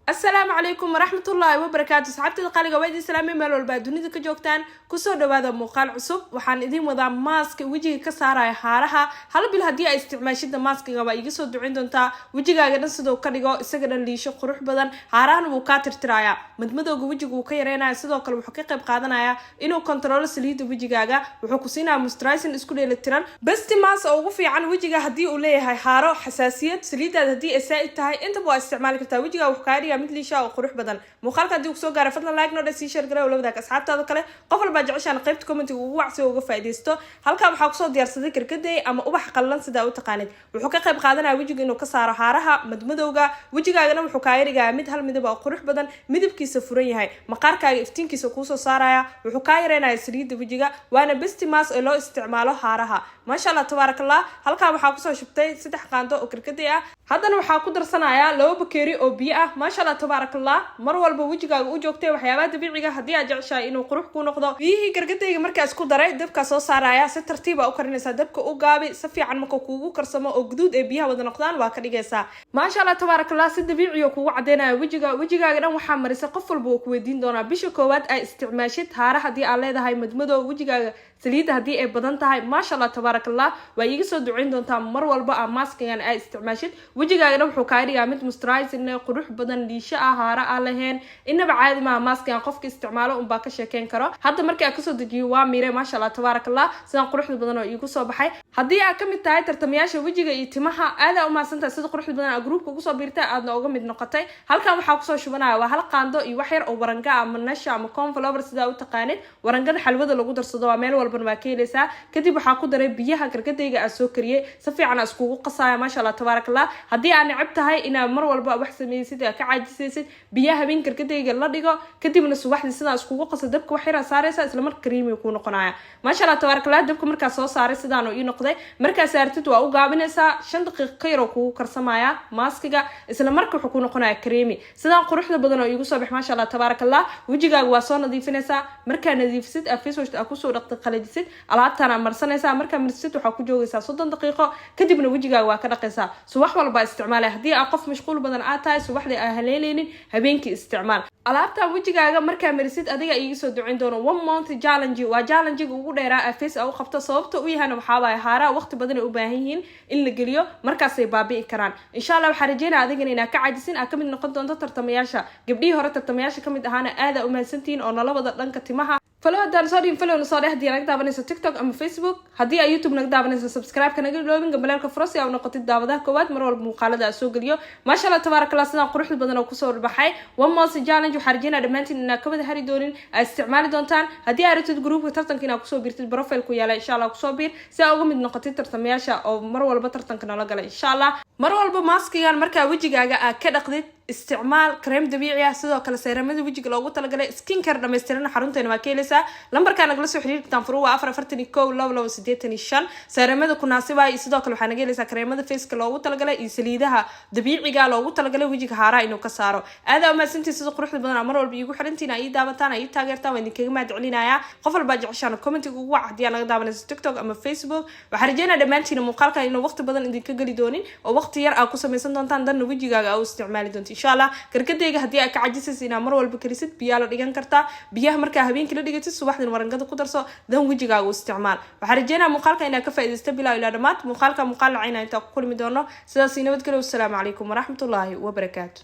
السلام عليكم ورحمة الله وبركاته. صحابتي القالقة ويدي سلامي مال والبا دونيدا كجوجتان كسو دوادا موقال عصب waxaan idin wadaa mask wajiga ka saaraya haaraha hal bil hadii ay isticmaashida maskiga waa iga soo ducin doontaa wajigaaga dhan sidoo ka dhigo isaga dhan liisho qurux badan haarahan wuu ka tirtiraya madmadowga wajiga uu ka yareenaya sidoo kale wuxuu ka qayb qaadanaya inuu control saliida wajigaaga wuxuu ku siinaa moisturizing isku dheelitiran best mask oo ugu fiican wajiga hadii uu leeyahay haaro xasaasiyad saliidaada hadii ay saa'id tahay inta baa isticmaali kartaa wajiga wuxuu ka dhigaa mid liisho oo qurux badan muuqaalka hadii uu soo gaaro fadlan like noo dhasi share gareeyo labada asxaabtaada kale qof walba jeceshaan qaybta comment ugu wacsi uga faa'iideysto halka waxa ku soo diyaarsaday karkaday ama ubax qallan sida uu taqaanid wuxuu ka qayb qaadanaya wajiga inuu ka saaro haaraha madmadowga wajigaagana wuxuu ka yarigaa mid hal midab oo qurux badan midabkiisa furan yahay maqaarkaaga iftiinkiisa ku soo saaraya wuxuu ka yareenayaa saliida wajiga waana best mask ee loo isticmaalo haaraha ma sha Allah tabarakallah halka waxa ku soo shubtay 3 qaando oo karkaday ah haddana waxa ku darsanaya 2 bakeeri oo biyo ah ma sha Allah tabarakallah mar walba wajigaaga u joogtay waxyaabaha dabiiciga hadii aad jeceshahay inuu qurux ku noqdo biyihii karkadayga markaas ku daray dabka soo saaraya si tartiib ah u karinaysa dabka u gaabi si fiican marka kuugu karsamo oo guduud ee biyaha wada noqdaan waa ka dhigaysaa ma sha Allah tabarakallah si dabiici ah kuugu cadeynaya wajigaaga dhan waxa marisay qof walba oo ku weydiin doona bisha koowaad ay isticmaashid haara hadii aad leedahay madmadow wajigaaga saliida hadii ay badan tahay ma sha Allah tabarakallah waa iga soo ducin doontaa mar walba aan maskigan ay isticmaashid wajigaaga dhan wuxuu ka dhigaa mid moisturizing qurux badan liisho ah haara ah lahayn inaba caadi ma maskigan qofka isticmaalo un baa ka sheekeen karo hadda markii aan ka soo dejiyo waa miire ma sha Allah tabarakallah sidaan quruxda badan oo igu soo baxay hadii aad ka mid tahay tartamayaasha wajiga iyo timaha aad u maasantaa sida quruxda badan aad groupka ugu soo biirtay aadna uga mid noqotay halkan waxa ku soo shubanaya waa hal qaando iyo wax yar oo waranga ama nasha ama cornflower sida uu taqaanid warangada xalwada lagu darsado waa meel walba waa ka helaysaa kadib waxa ku daray biyaha karkadayga aan soo kariyay si fiican iskugu qasaya ma sha Allah tabarakallah hadii aan necab tahay inaad mar walba wax sameeysid ka caajisaysid biyaha habeen karkadayga la dhigo kadibna subaxdii sida iskugu qaso dabka wax yar saaraysa isla mar creamy ku noqonaya ma sha Allah tabarakallah dabka marka soo saaray sidaan oo ii noqday marka saartid waa u gaabinaysaa 5 daqiiqo ka yar oo kugu karsamaya maskiga isla marka wuxuu ku noqonaya creamy sidaan quruxda badan oo igu soo bax ma sha Allah tabarakallah wajigaaga waa soo nadiifinaysaa marka nadiifisid face wash ku soo dhaqtay qalajsid alaabtana marsanaysaa marka marsid waxa ku joogaysaa 30 daqiiqo kadibna wajigaaga waa ka dhaqaysaa subax walba isticmaal hadii aad qof mashquul badan aad tahay subaxdii aad haleeleenin habeenkii isticmaal alaabta wajigaaga marka marisid adiga iga soo ducin doono 1 month challenge waa challenge ugu dheeraa face au qabto sababta u yahay waxa waay haara waqti badan u baahan yihiin in la geliyo markaas ay baabi'i karaan insha Allah waxa rajeynaa adiga inaa ka cajisin aad kamid noqon doonto tartamayaasha gabdhihii hore tartamayaasha kamid ahaana aad u mahadsantiin oo nalabada dhanka timaha فلو هدان صارين فلو نصاري هدي أنا قدام بنسى تيك توك أم فيسبوك هدي يوتيوب نقدام بنسى سبسكرايب كنا قبل لوبين قبل لك فرصي أو نقطة دعوة كواد مرة المقالة السوق اليوم ما شاء الله تبارك الله سنة قروح البدن وكسور البحي وما سجالنا وحرجينا دمانتين إن كبد هاري دورين استعمال دونتان هدي أردت جروب وترتن كنا كسور بيرت البروفيل كويلا إن شاء الله كسور بير سأقوم من نقطة ترتمياشة أو مرة والبترتن كنا لقلا إن شاء الله مرة والبماسك يعني مركا وجهك كده قضيت استعمال كريم طبيعي sidoo kale seeramada wajiga loogu talagalay skin care dhameystiran xarunteena waa keenaysa lambarka naga la soo xiriir tan furu waa 441 seeramada ku naasibay sidoo kale waxa naga helaysaa kareemada face ka loogu talagalay iyo saliidaha dabiiciga loogu talagalay wajiga haara inuu ka saaro aad ama santii sida quruxda badan mar walba igu xirantiina ay daabataan ay taageertaan waan idinkaga mahadcelinaya qof walba jeceshaan comment ugu wac hadii naga daabanayso TikTok ama Facebook waxa rajeynaa dhamaantiin muuqaalka inuu waqti badan idinka gali doonin oo waqti yar aad ku sameeysan doontaan dan wajigaaga aad u isticmaali doonto إن شاء الله كركديga hadii aad ka cajisaysina mar walba kalisid biyo la dhigan kartaa biyaha marka habeenkii la dhigatid subaxdii warangada ku darso dan wajigaaga u isticmaal waxa rajeynaa muuqaalka inaad ka faa'iideysto bilaa ila dhamaad muuqaalka muuqaal lacayna inta ku kulmi doono sidaas nabad galo. Assalaamu calaykum wa rahmatullaahi wa barakaatuh.